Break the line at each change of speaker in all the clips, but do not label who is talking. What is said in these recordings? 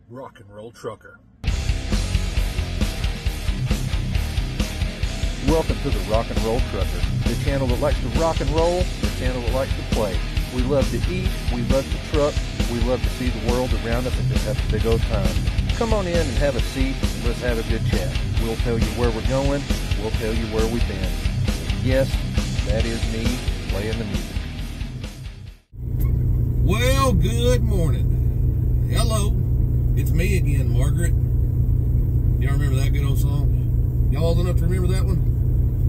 rock and roll trucker.
Welcome to the Rock and Roll Trucker, the channel that likes to rock and roll, the channel that likes to play. We love to eat, we love to truck, we love to see the world around us and just have a big old time. Come on in and have a seat, let's have a good chat. We'll tell you where we're going, we'll tell you where we've been. Yes, that is me playing the music.
Well, good morning. Hello, it's me again, Margaret. Y'all remember that good old song? Y'all old enough to remember that one?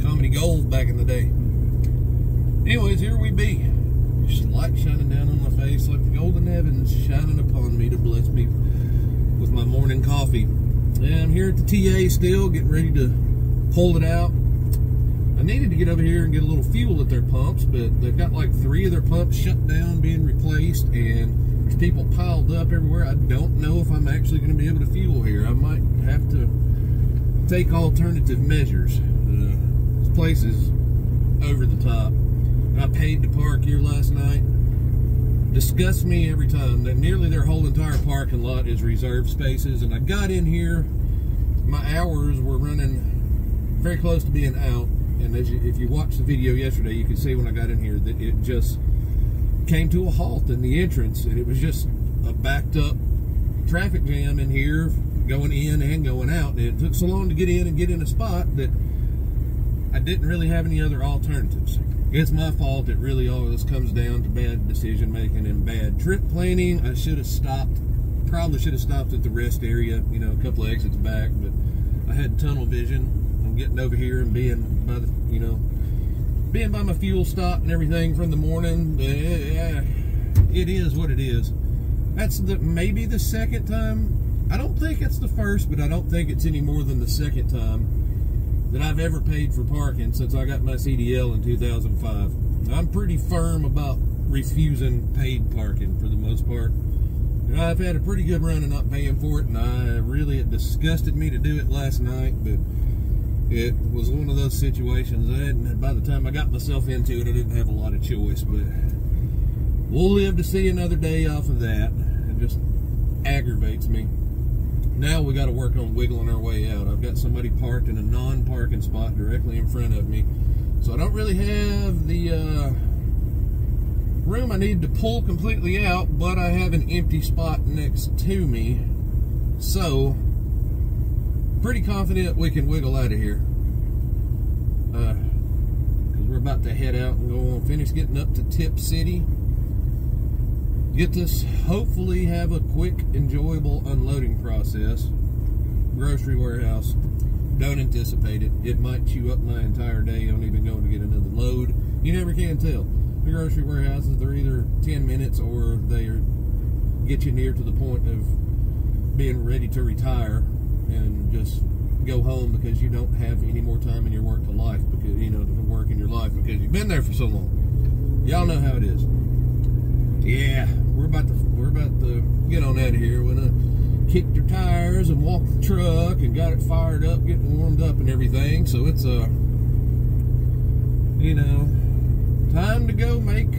Comedy gold back in the day. Anyways, here we be. Just light shining down on my face like the golden heavens shining upon me to bless me with my morning coffee. And I'm here at the TA still, getting ready to pull it out. I needed to get over here and get a little fuel at their pumps, but they've got like 3 of their pumps shut down, being replaced, and there's people piled up everywhere. I don't know if I'm actually going to be able to fuel here. I might have to take alternative measures. This place is over the top. I paid to park here last night. Disgusts me every time. That nearly their whole entire parking lot is reserved spaces, and I got in here. My hours were running very close to being out. And if you watched the video yesterday, you could see when I got in here that it just came to a halt in the entrance, and it was just a backed up traffic jam in here, going in and going out. And it took so long to get in and get in a spot that I didn't really have any other alternatives. It's my fault. It really all this comes down to bad decision making and bad trip planning. I should have stopped, probably should have stopped at the rest area, you know, a couple of exits back, but I had tunnel vision. Getting over here and being by the, you know, being by my fuel stop and everything from the morning. It is what it is. That's maybe the second time. I don't think it's the first, but I don't think it's any more than the second time that I've ever paid for parking since I got my CDL in 2005. I'm pretty firm about refusing paid parking for the most part. And I've had a pretty good run of not paying for it, and it disgusted me to do it last night, but it was one of those situations. By the time I got myself into it, I didn't have a lot of choice, but we'll live to see another day off of that. It just aggravates me. Now we got to work on wiggling our way out. I've got somebody parked in a non-parking spot directly in front of me, so I don't really have the room I need to pull completely out, but I have an empty spot next to me, so pretty confident we can wiggle out of here, because we're about to head out and go on, finish getting up to Tip City, get this, hopefully have a quick, enjoyable unloading process. Grocery warehouse, don't anticipate it. It might chew up my entire day on even going to get another load. You never can tell. The grocery warehouses, they're either 10 minutes or they get you near to the point of being ready to retire and just go home because you don't have any more time in your work to life, because you know, to work in your life because you've been there for so long. Y'all know how it is. Yeah, we're about to get on out of here. We're gonna kick their tires and walk the truck and got it fired up, getting warmed up and everything. So it's you know, time to go make.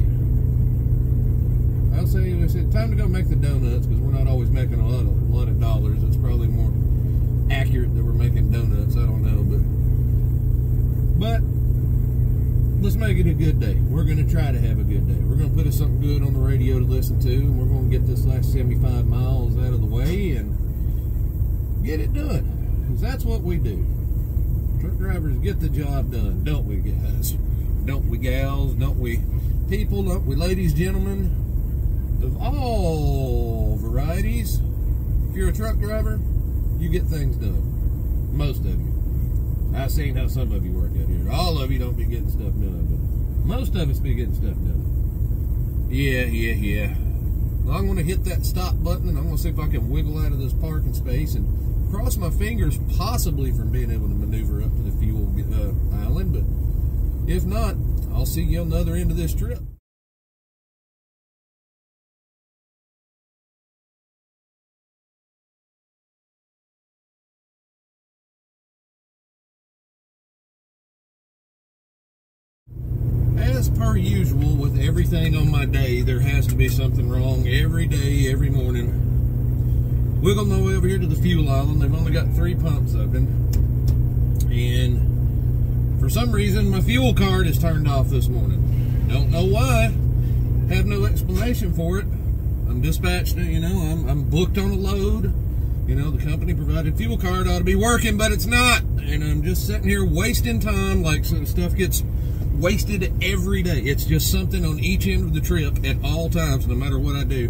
I'll say we said time to go make the donuts, because we're not always making a lot of dollars. It's probably more accurate that we're making donuts. I don't know, but let's make it a good day. We're going to try to have a good day. We're going to put us something good on the radio to listen to, and we're going to get this last 75 miles out of the way and get it done, because that's what we do. Truck drivers get the job done, don't we, guys? Don't we, gals? Don't we, people? Don't we, ladies, gentlemen of all varieties? If you're a truck driver, you get things done. Most of you. I've seen how some of you work out here. All of you don't be getting stuff done, but most of us be getting stuff done. Yeah. Well, I'm going to hit that stop button, and I'm going to see if I can wiggle out of this parking space and cross my fingers possibly from being able to maneuver up to the fuel island, but if not, I'll see you on the other end of this trip. As per usual, with everything on my day, there has to be something wrong every day, every morning. wiggled my way over here to the fuel island. They've only got 3 pumps open. And for some reason, my fuel card is turned off this morning. Don't know why. Have no explanation for it. I'm dispatched, you know, I'm booked on a load. You know, the company provided fuel card ought to be working, but it's not. And I'm just sitting here wasting time, like some stuff gets wasted every day. It's just something on each end of the trip at all times, no matter what I do.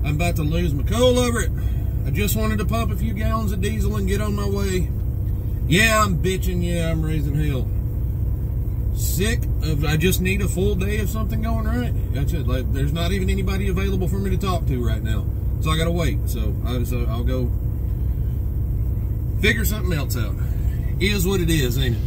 I'm about to lose my cool over it. I just wanted to pump a few gallons of diesel and get on my way. Yeah, I'm bitching. Yeah, I'm raising hell. Sick of, I just need a full day of something going right. That's it. Like, there's not even anybody available for me to talk to right now. So I gotta wait. So I'll go figure something else out. Is what it is, ain't it?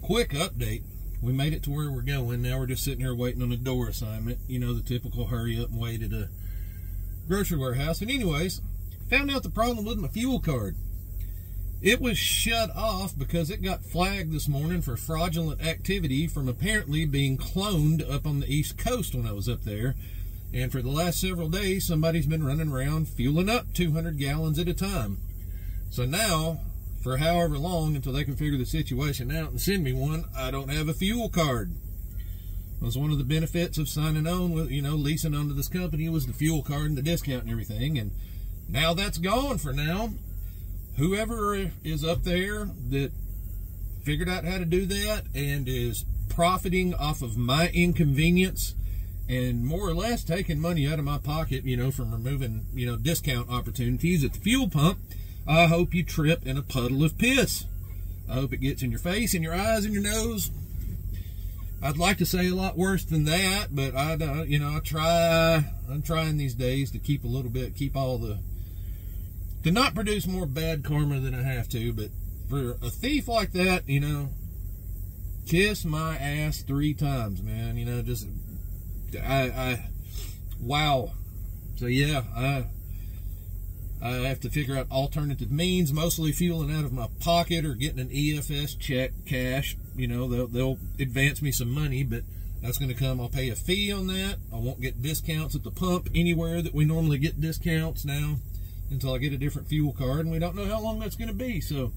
Quick update. We made it to where we're going. Now we're just sitting here waiting on a door assignment. You know, the typical hurry up and wait at a grocery warehouse. And anyways, found out the problem with my fuel card. It was shut off because it got flagged this morning for fraudulent activity from apparently being cloned up on the East Coast when I was up there. And for the last several days, somebody's been running around fueling up 200 gallons at a time. So now, for however long until they can figure the situation out and send me one, I don't have a fuel card. It was one of the benefits of signing on with, you know, leasing onto this company was the fuel card and the discount and everything. And now that's gone for now. Whoever is up there that figured out how to do that and is profiting off of my inconvenience and more or less taking money out of my pocket, you know, from removing, you know, discount opportunities at the fuel pump, I hope you trip in a puddle of piss. I hope it gets in your face and your eyes and your nose. I'd like to say a lot worse than that, but you know, I'm trying these days to keep a little bit, to not produce more bad karma than I have to. But for a thief like that, you know, kiss my ass 3 times, man. You know, just, wow. So yeah, I have to figure out alternative means, mostly fueling out of my pocket or getting an EFS check cash. You know, they'll advance me some money, but that's going to come. I'll pay a fee on that. I won't get discounts at the pump anywhere that we normally get discounts now until I get a different fuel card, and we don't know how long that's going to be. So,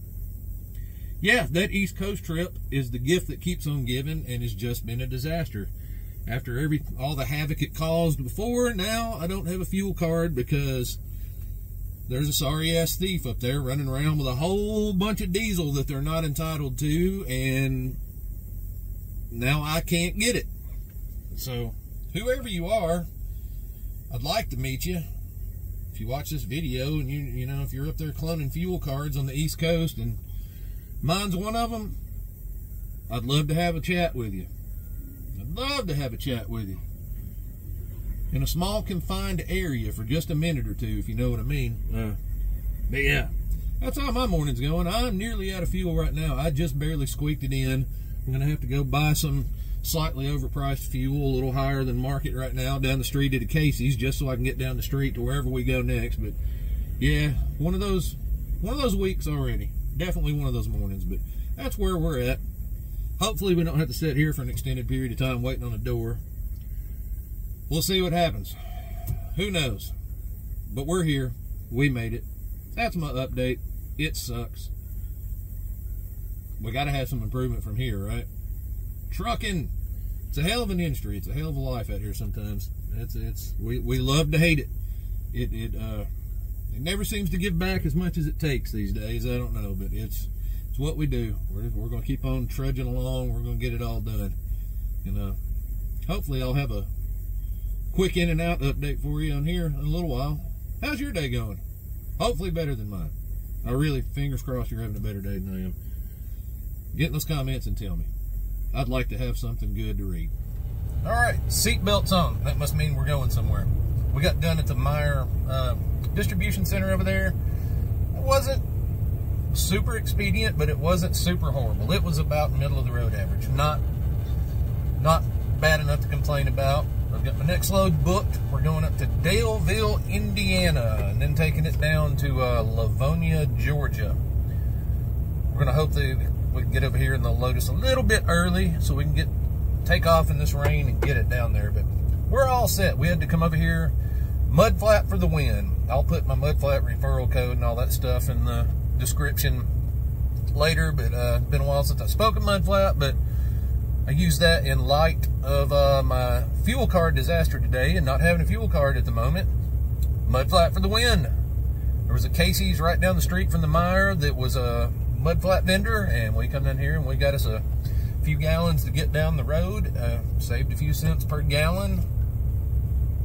yeah, that East Coast trip is the gift that keeps on giving and has just been a disaster. After all the havoc it caused before, now I don't have a fuel card because there's a sorry-ass thief up there running around with a whole bunch of diesel that they're not entitled to, and now I can't get it. So, whoever you are, I'd like to meet you. If you watch this video and you know, if you're up there cloning fuel cards on the East Coast and mine's one of them, I'd love to have a chat with you. I'd love to have a chat with you. In a small confined area for just a minute or two, if you know what I mean. But yeah, that's how my morning's going. I'm nearly out of fuel right now. I just barely squeaked it in. I'm going to have to go buy some slightly overpriced fuel, a little higher than market right now, down the street at a Casey's, just so I can get down the street to wherever we go next. But yeah, one of those weeks already. Definitely one of those mornings. But that's where we're at. Hopefully we don't have to sit here for an extended period of time waiting on a door. We'll see what happens. Who knows? But we're here. We made it. That's my update. It sucks. We got to have some improvement from here, right? Trucking. It's a hell of an industry. It's a hell of a life out here sometimes. We love to hate it. It never seems to give back as much as it takes these days. I don't know, but it's what we do. We're going to keep on trudging along. We're going to get it all done. And hopefully I'll have a quick in and out update for you on here in a little while. How's your day going? Hopefully better than mine. I really, fingers crossed, you're having a better day than I am. Get in those comments and tell me. I'd like to have something good to read. All right, seatbelts on. That must mean we're going somewhere. We got done at the Meijer distribution center over there. It wasn't super expedient, but it wasn't super horrible. It was about middle of the road average. Not bad enough to complain about. I've got my next load booked. We're going up to Daleville, Indiana, and then taking it down to Livonia, Georgia. We're going to hope that we can get over here and they'll load us a little bit early so we can take off in this rain and get it down there. But we're all set. We had to come over here. Mud flat for the win. I'll put my mud flat referral code and all that stuff in the description later. But it's been a while since I spoke of mud flat, but I used that in light of my fuel card disaster today and not having a fuel card at the moment. Mud flat for the win. There was a Casey's right down the street from the Meijer that was a mud flat vendor, and we come down here and we got us a few gallons to get down the road. Saved a few cents per gallon.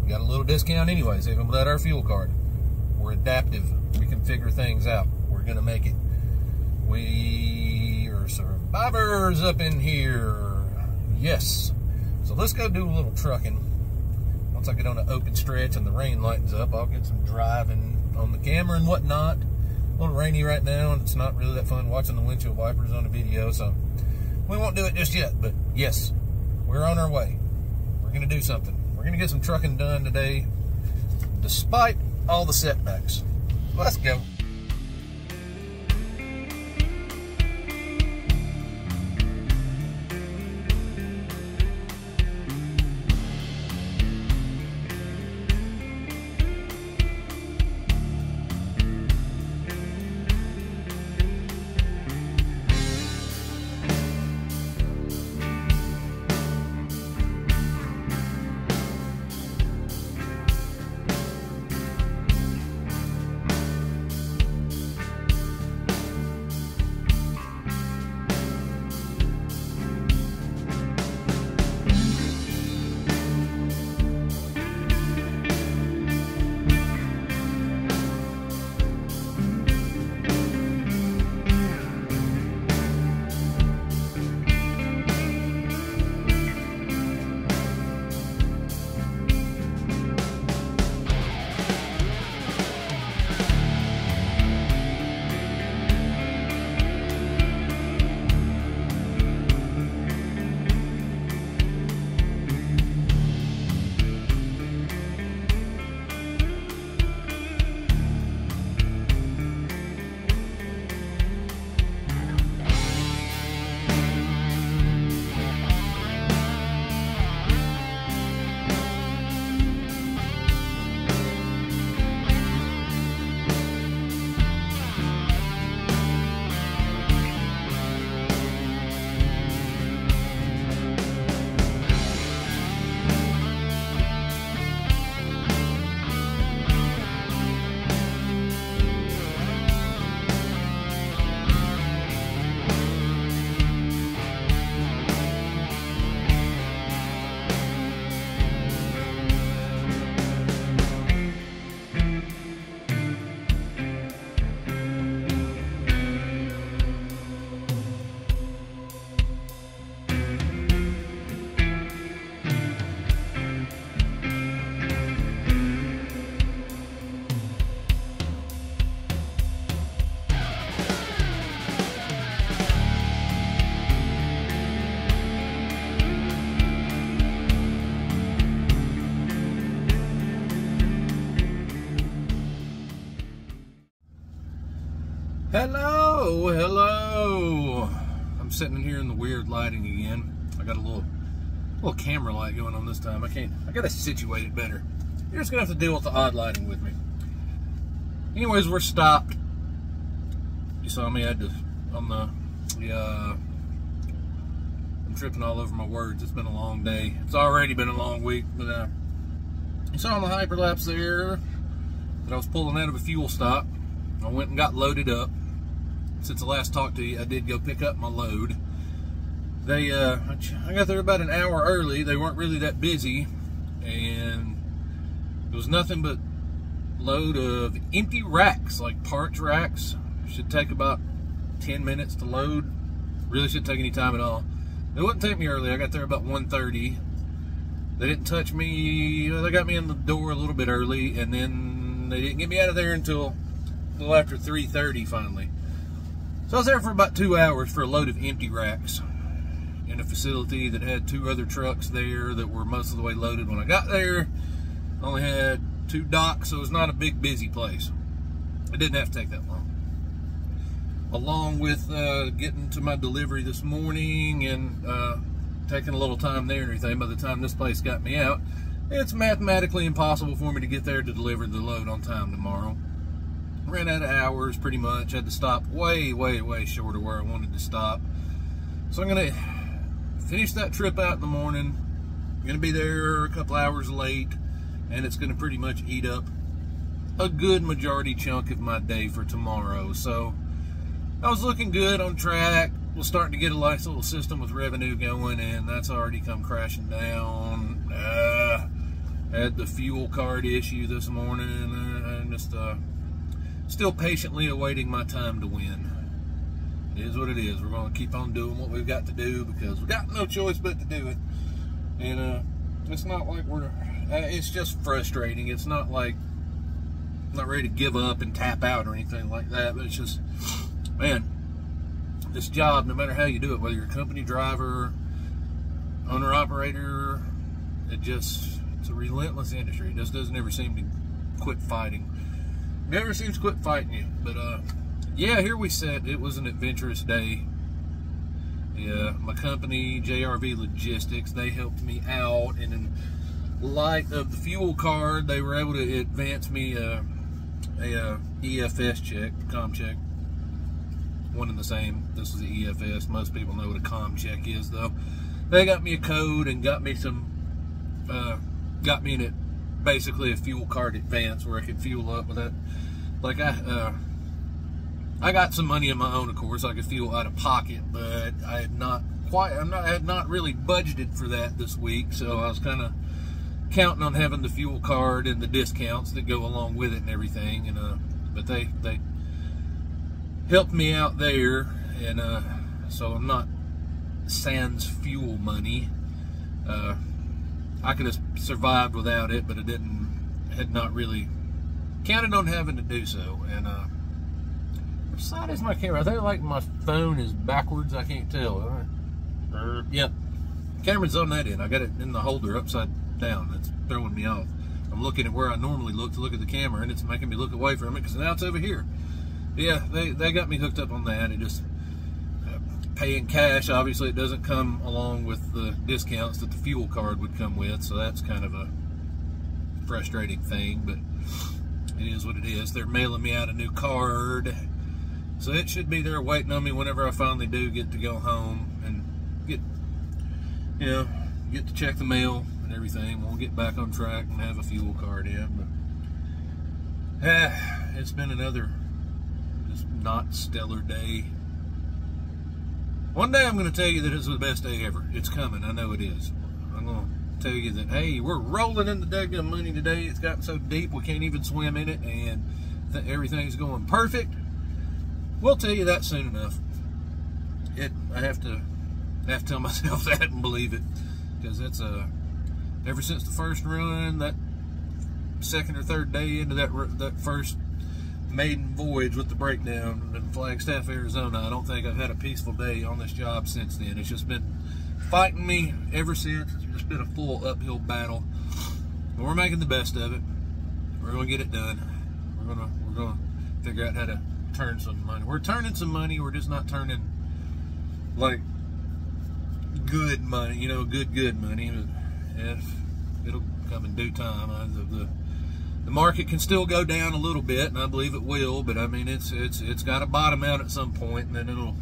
Got a little discount anyways, even without our fuel card. We're adaptive. We can figure things out. We're gonna make it. We are survivors up in here. Yes. So let's go do a little trucking. Once I get on an open stretch and the rain lightens up, I'll get some driving on the camera and whatnot. A little rainy right now, and it's not really that fun watching the windshield wipers on a video, so we won't do it just yet. But yes, we're on our way. We're going to do something. We're going to get some trucking done today, despite all the setbacks. Let's go. Hello. sitting in here in the weird lighting again. I got a little camera light going on this time. I gotta situate it better. You're just gonna have to deal with the odd lighting with me. Anyways, we're stopped. You saw me, I'm tripping all over my words. It's been a long day. It's already been a long week, but you saw on the hyperlapse there that I was pulling out of a fuel stop. I went and got loaded up. Since I last talked to you, I did go pick up my load. I got there about an hour early. They weren't really that busy, and it was nothing but load of empty racks, like parts racks. Should take about 10 minutes to load. Really shouldn't take any time at all. It wouldn't take me early. I got there about 1:30. They didn't touch me. They got me in the door a little bit early, and then they didn't get me out of there until a little after 3:30 finally. So I was there for about 2 hours for a load of empty racks in a facility that had 2 other trucks there that were most of the way loaded when I got there. Only had 2 docks, so it was not a big busy place. It didn't have to take that long. Along with getting to my delivery this morning and taking a little time there and everything, by the time this place got me out, it's mathematically impossible for me to get there to deliver the load on time tomorrow. Ran out of hours pretty much. Had to stop way short of where I wanted to stop. So I'm going to finish that trip out in the morning. I'm going to be there a couple hours late, and it's going to pretty much eat up a good majority chunk of my day for tomorrow. So I was looking good on track. Was starting to get a nice little system with revenue going, and that's already come crashing down. Had the fuel card issue this morning, and just still patiently awaiting my time to win. It is what it is. We're going to keep on doing what we've got to do because we've got no choice but to do it. And it's not like it's just frustrating. It's not like I'm not ready to give up and tap out or anything like that, but it's just, man, this job, no matter how you do it, whether you're a company driver, owner operator, it's a relentless industry. It just doesn't ever seem to quit fighting. Never seems to quit fighting you. But yeah, here we sit. It was an adventurous day. Yeah, my company, JRV Logistics, they helped me out, and in light of the fuel card, they were able to advance me a EFS check, comm check. One and the same. This is the EFS. Most people know what a comm check is, though. They got me a code and got me in it, basically a fuel card advance where I could fuel up with that. Like I got some money of my own, of course. I could fuel out of pocket, but I had not really budgeted for that this week, so I was kind of counting on having the fuel card and the discounts that go along with it and everything. And but they helped me out there, and so I'm not sans fuel money. I could have survived without it, but had not really counted on having to do so. And which side is my camera? I think like my phone is backwards. I can't tell. Yep, camera's on that end. I got it in the holder upside down. It's throwing me off. I'm looking at where I normally look to look at the camera, and it's making me look away from it because now it's over here. Yeah, they got me hooked up on that. It just paying cash. Obviously, it doesn't come along with the discounts that the fuel card would come with, so that's kind of a frustrating thing. But it is what it is. They're mailing me out a new card, so it should be there waiting on me whenever I finally do get to go home and get to check the mail and everything. We'll get back on track and have a fuel card in. But it's been another just not stellar day. One day I'm going to tell you that it's the best day ever. It's coming. I know it is. I'm going to tell you that, hey, we're rolling in the daggum money today. It's gotten so deep we can't even swim in it, and everything's going perfect. We'll tell you that soon enough. I have to tell myself that and believe it, because it's ever since the first run, that second or third day into that first maiden voyage with the breakdown in Flagstaff, Arizona, I don't think I've had a peaceful day on this job since then. It's just been fighting me ever since. It's just been a full uphill battle. But we're making the best of it. We're going to get it done. We're going to figure out how to turn some money. We're turning some money. We're just not turning like good money, you know, good money. If it'll come in due time. The market can still go down a little bit, and I believe it will. But I mean, it's got to bottom out at some point, and then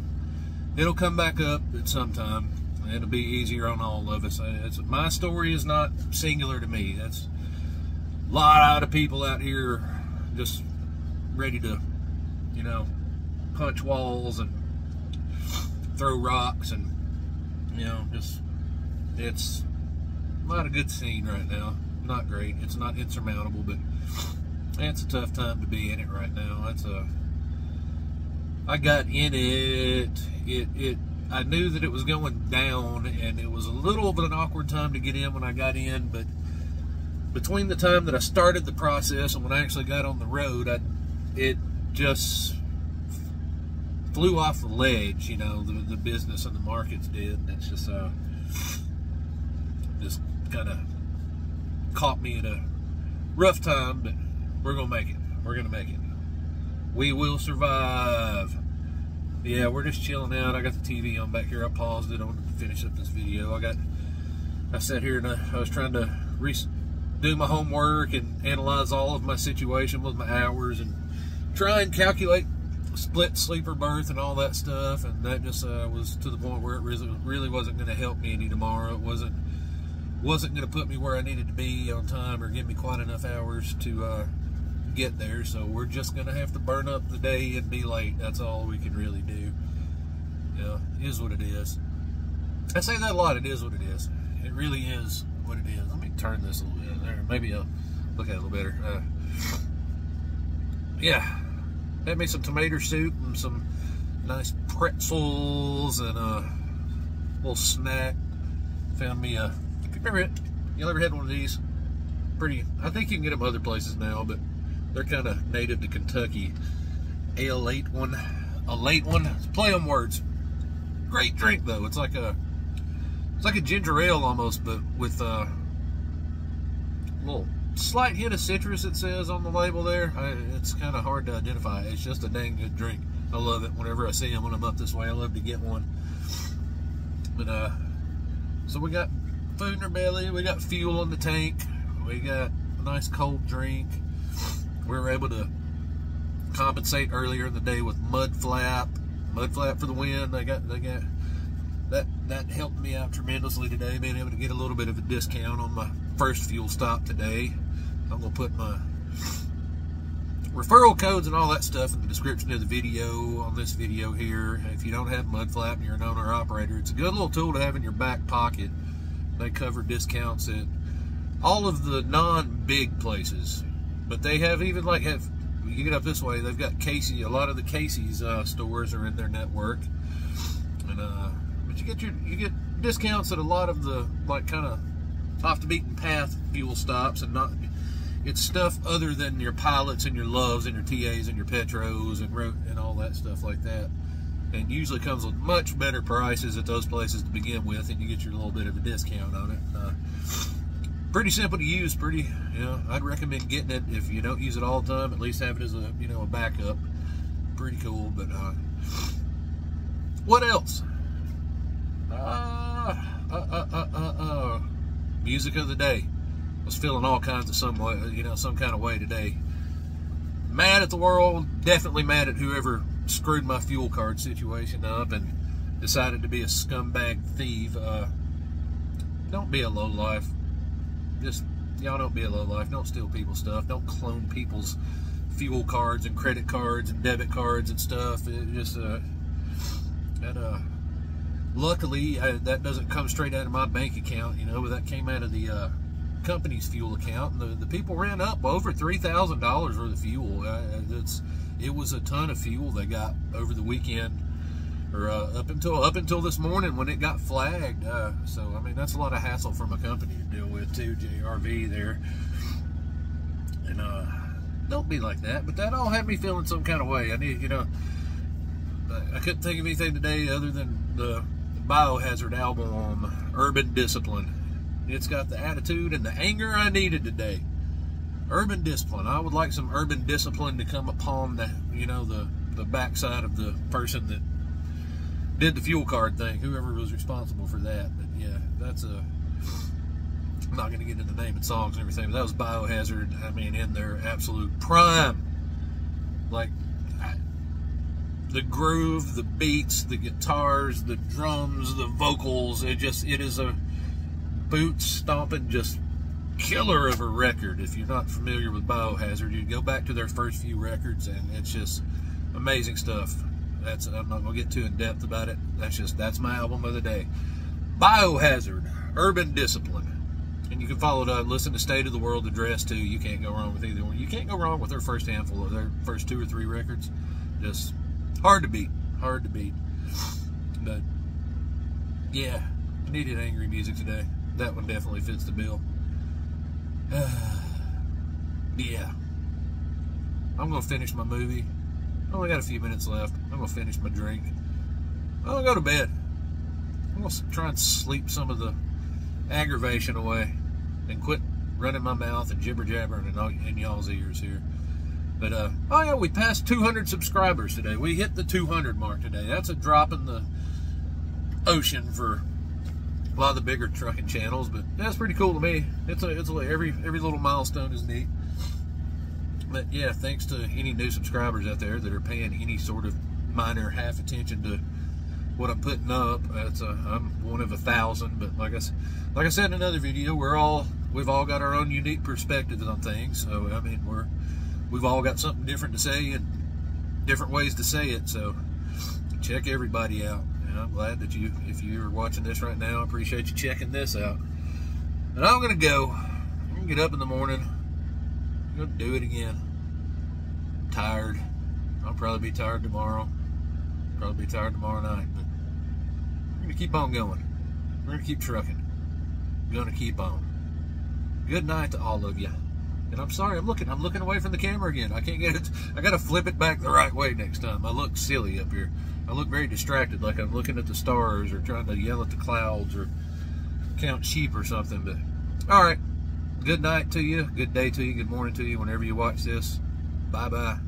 it'll come back up at some time. And it'll be easier on all of us. My story is not singular to me. That's a lot of people out here just ready to, you know, punch walls and throw rocks, and you know, it's not a good scene right now. Not great. It's not insurmountable, but it's a tough time to be in it right now. I got in it. I knew that it was going down, and it was a little of an awkward time to get in when I got in, but between the time that I started the process and when I actually got on the road, it just flew off the ledge, you know, the business and the markets did, and it's just kind of caught me at a rough time, but we're gonna make it. We're gonna make it. We will survive. Yeah, we're just chilling out. I got the TV on back here. I paused it. I wanted to finish up this video. I sat here and I was trying to do my homework and analyze all of my situation with my hours and try and calculate split sleeper berth and all that stuff, and that just was to the point where it really wasn't going to help me any tomorrow. It wasn't going to put me where I needed to be on time or give me quite enough hours to get there. So we're just going to have to burn up the day and be late. That's all we can really do. Yeah, it is what it is. I say that a lot. It is what it is. It really is what it is. Let me turn this a little bit there. Maybe I'll look at it a little better. Yeah. Had me some tomato soup and some nice pretzels and a little snack. Found me a, if you remember it, you ever had one of these? Pretty, I think you can get them other places now, but they're kind of native to Kentucky. A late one. It's a play on words. Great drink though. It's like a ginger ale almost, but with a little slight hint of citrus, it says on the label there. It's kind of hard to identify. It's just a dang good drink. I love it. Whenever I see them when I'm up this way, I love to get one. But so we got food in our belly, we got fuel in the tank, we got a nice cold drink. We were able to compensate earlier in the day with mud flap for the win. They got that helped me out tremendously today, being able to get a little bit of a discount on my first fuel stop today. I'm gonna put my referral codes and all that stuff in the description of the video on this video here. If you don't have mud flap and you're an owner operator, it's a good little tool to have in your back pocket. They cover discounts at all of the non-big places, but they have even like you get up this way, they've got Casey. A lot of the Casey's stores are in their network, and but you get discounts at a lot of the like kind of off the beaten path fuel stops, and not it's stuff other than your Pilots and your Loves and your TAs and your Petros and all that stuff like that. And usually comes with much better prices at those places to begin with, and you get your little bit of a discount on it. Pretty simple to use. Pretty, you know, I'd recommend getting it if you don't use it all the time. At least have it as a, you know, a backup. Pretty cool. But what else? Music of the day. I was feeling all kinds of some kind of way today. Mad at the world. Definitely mad at whoever screwed my fuel card situation up and decided to be a scumbag thief. Don't be a lowlife. Just, y'all don't be a lowlife. Don't steal people's stuff. Don't clone people's fuel cards and credit cards and debit cards and stuff. It just, luckily, that doesn't come straight out of my bank account, you know, but that came out of the company's fuel account. And the people ran up over $3,000 worth of fuel. It was a ton of fuel they got over the weekend, or up until this morning when it got flagged. So I mean, that's a lot of hassle from a company to deal with too. JRV there, and don't be like that. But that all had me feeling some kind of way. I couldn't think of anything today other than the Biohazard album, Urban Discipline. It's got the attitude and the anger I needed today. Urban discipline. I would like some urban discipline to come upon the backside of the person that did the fuel card thing, whoever was responsible for that. But yeah, that's a, I'm not going to get into naming songs and everything, but that was Biohazard. I mean, in their absolute prime. Like, the groove, the beats, the guitars, the drums, the vocals, it is a boot stomping, just killer of a record. If you're not familiar with Biohazard, you go back to their first few records, and it's just amazing stuff. I'm not gonna get too in depth about it. That's my album of the day. Biohazard, Urban Discipline. And you can follow it up, listen to State of the World Address too. You can't go wrong with either one. You can't go wrong with their first handful of their first 2 or 3 records. Just hard to beat. Hard to beat. But yeah, I needed angry music today. That one definitely fits the bill. Yeah. I'm gonna finish my movie. I only got a few minutes left. I'm gonna finish my drink. I'm gonna go to bed. I'm gonna try and sleep some of the aggravation away and quit running my mouth and jibber jabbering in y'all's ears here. But oh yeah, we passed 200 subscribers today. We hit the 200 mark today. That's a drop in the ocean for a lot of the bigger trucking channels, but that's pretty cool to me. Every little milestone is neat. But yeah, thanks to any new subscribers out there that are paying any sort of minor half attention to what I'm putting up. I'm one of 1,000, but like I said in another video, we've all got our own unique perspectives on things. So I mean, we've all got something different to say and different ways to say it. So check everybody out. And I'm glad that if you're watching this right now, I appreciate you checking this out. And I'm gonna go. I'm gonna get up in the morning. I'm gonna do it again. I'm tired. I'll probably be tired tomorrow. Probably be tired tomorrow night. But we're gonna keep on going. We're gonna keep trucking. We're gonna keep on. Good night to all of you. And I'm sorry, I'm looking away from the camera again. I can't get it. I gotta flip it back the right way next time. I look silly up here. I look very distracted, like I'm looking at the stars or trying to yell at the clouds or count sheep or something. But all right. Good night to you. Good day to you. Good morning to you whenever you watch this. Bye-bye.